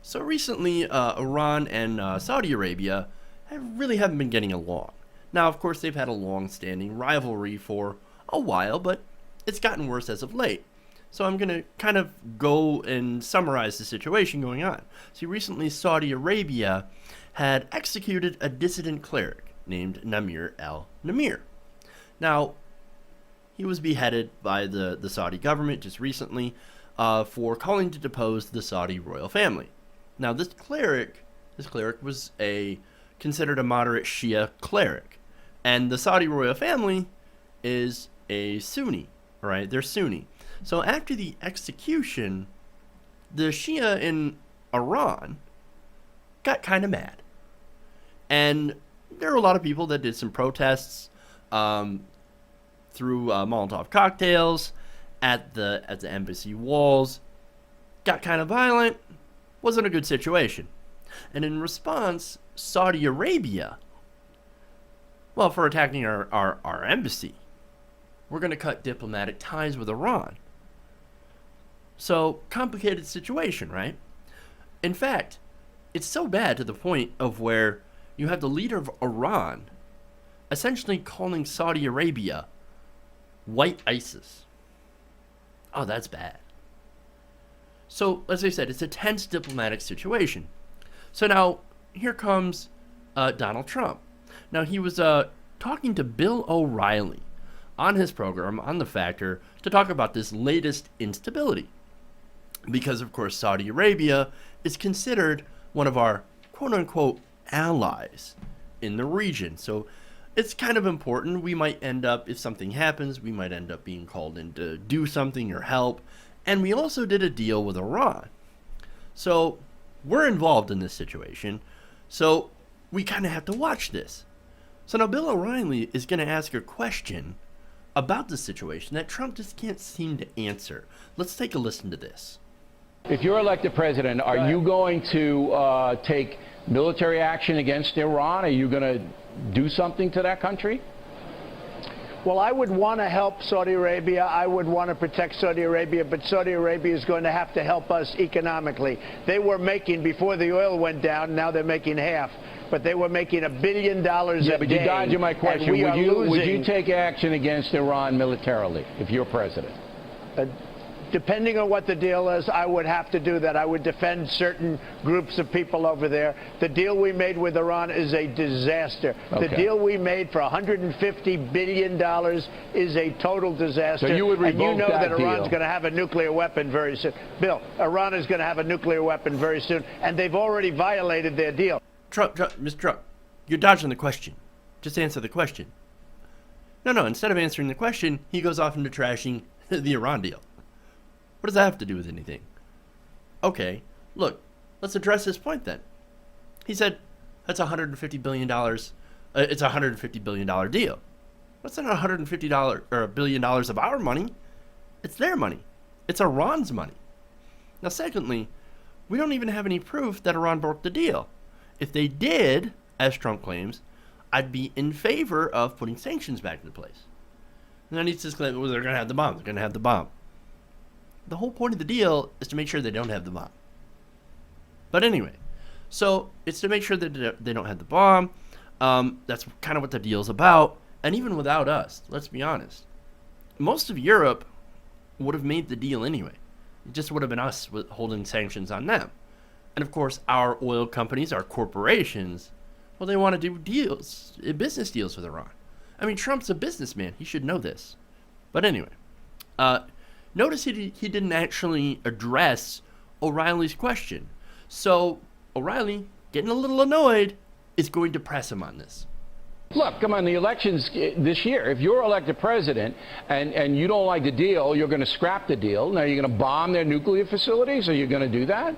So recently, Iran and Saudi Arabia really haven't been getting along. Now, of course, they've had a long-standing rivalry for a while, but it's gotten worse as of late. So I'm going to kind of go and summarize the situation going on. See, recently Saudi Arabia had executed a dissident cleric named Namir al-Nimr. Now, he was beheaded by the Saudi government just recently for calling to depose the Saudi royal family. Now, this cleric was considered a moderate Shia cleric, and the Saudi royal family is a Sunni, right? They're Sunni. So after the execution, the Shia in Iran got kind of mad, and there were a lot of people that did some protests through Molotov cocktails at the embassy walls. Got kind of violent. Wasn't a good situation. And in response, Saudi Arabia, well, for attacking our embassy, we're going to cut diplomatic ties with Iran. So, complicated situation, right? In fact, it's so bad to the point of where you have the leader of Iran essentially calling Saudi Arabia white ISIS. Oh, that's bad. So, as I said, it's a tense diplomatic situation. So now, here comes Donald Trump. Now, he was talking to Bill O'Reilly on his program, on The Factor, to talk about this latest instability. Because, of course, Saudi Arabia is considered one of our quote-unquote allies in the region. So it's kind of important. We might end up, if something happens, we might end up being called in to do something or help. And we also did a deal with Iran. So we're involved in this situation. So we kind of have to watch this. So now Bill O'Reilly is going to ask a question about the situation that Trump just can't seem to answer. Let's take a listen to this. If you're elected president, are you going to take military action against Iran? Are you going to do something to that country? Well, I would want to help Saudi Arabia. I would want to protect Saudi Arabia, but Saudi Arabia is going to have to help us economically. They were making, before the oil went down, now they're making half, but they were making $1 billion a day. But you dodged my question. Would you take action against Iran militarily if you're president? Depending on what the deal is, I would have to do that. I would defend certain groups of people over there. The deal we made with Iran is a disaster. Okay. The deal we made for $150 billion is a total disaster. So you would revoke and you know that deal. Iran's going to have a nuclear weapon very soon. Bill, Iran is going to have a nuclear weapon very soon, and they've already violated their deal. Mr. Trump, you're dodging the question. Just answer the question. No, instead of answering the question, he goes off into trashing the Iran deal. What does that have to do with anything? Okay, look, let's address this point then. He said that's $150 billion. It's a $150 billion deal. That's not $150 or $1 billion of our money. It's their money. It's Iran's money. Now, secondly, we don't even have any proof that Iran broke the deal. If they did, as Trump claims, I'd be in favor of putting sanctions back into place. And then he says, well, they're going to have the bomb. They're going to have the bomb. The whole point of the deal is to make sure they don't have the bomb. But anyway, so it's to make sure that they don't have the bomb. That's kind of what the deal's about. And even without us, let's be honest, most of Europe would have made the deal anyway. It just would have been us holding sanctions on them. And of course, our oil companies, our corporations, well, they want to do deals, business deals with Iran. I mean, Trump's a businessman. He should know this. But anyway, notice he didn't actually address O'Reilly's question. So O'Reilly, getting a little annoyed, is going to press him on this. Look, come on, the elections this year. If you're elected president and you don't like the deal, you're going to scrap the deal. Now, you're going to bomb their nuclear facilities? Are you going to do that?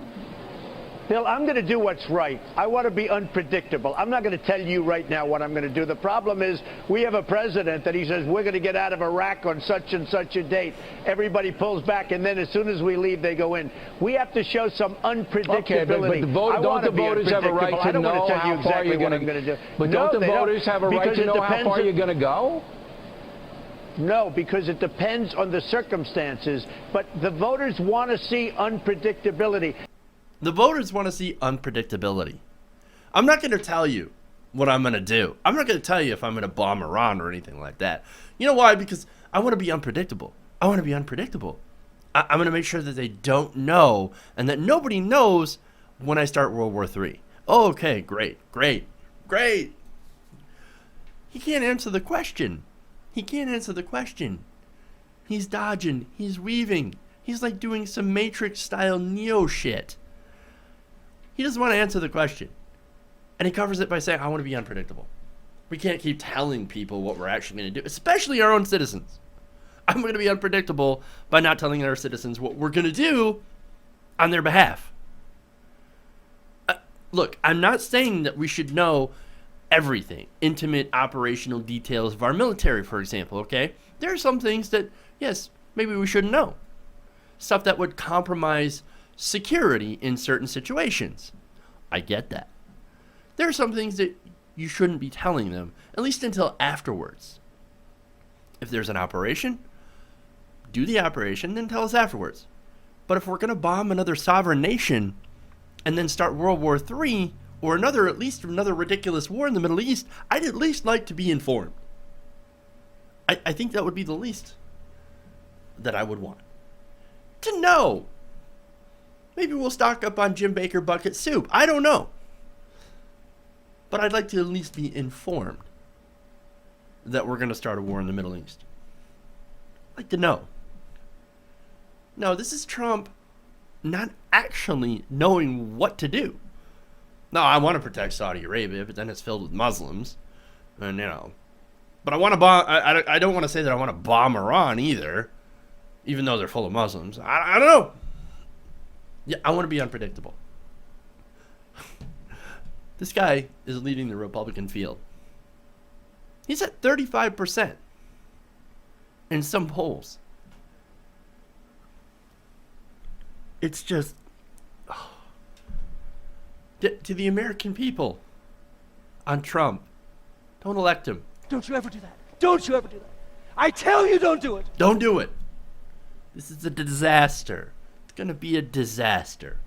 Bill, I'm going to do what's right. I want to be unpredictable. I'm not going to tell you right now what I'm going to do. The problem is we have a president that he says we're going to get out of Iraq on such and such a date. Everybody pulls back, and then as soon as we leave, they go in. We have to show some unpredictability. Okay, but don't the voters have a right to know how far you're going to go? But don't the voters have a right to know how far you're going to go? No, because it depends on the circumstances. But the voters want to see unpredictability. The voters want to see unpredictability. I'm not going to tell you what I'm going to do. I'm not going to tell you if I'm going to bomb Iran or anything like that. You know why? Because I want to be unpredictable. I want to be unpredictable. I'm going to make sure that they don't know and that nobody knows when I start World War III. Oh, okay, great. He can't answer the question. He's dodging. He's weaving. He's like doing some Matrix-style Neo shit. He doesn't want to answer the question. And he covers it by saying, I want to be unpredictable. We can't keep telling people what we're actually going to do, especially our own citizens. I'm going to be unpredictable by not telling our citizens what we're going to do on their behalf. Look, I'm not saying that we should know everything, intimate operational details of our military, for example, okay? There are some things that, yes, maybe we shouldn't know. Stuff that would compromise security in certain situations. I get that. There are some things that you shouldn't be telling them, at least until afterwards. If there's an operation, do the operation, then tell us afterwards. But if we're going to bomb another sovereign nation and then start World War III or at least another ridiculous war in the Middle East, I'd at least like to be informed. I think that would be the least that I would want. To know. Maybe we'll stock up on Jim Baker bucket soup. I don't know. But I'd like to at least be informed that we're going to start a war in the Middle East. I'd like to know. No, this is Trump not actually knowing what to do. No, I want to protect Saudi Arabia, but then it's filled with Muslims. And, but I want to bomb. I don't want to say that I want to bomb Iran either, even though they're full of Muslims. I don't know. Yeah, I want to be unpredictable. This guy is leading the Republican field. He's at 35% in some polls. It's just... To the American people on Trump, don't elect him. Don't you ever do that. Don't you ever do that. I tell you, don't do it. Don't do it. This is a disaster. It's going to be a disaster.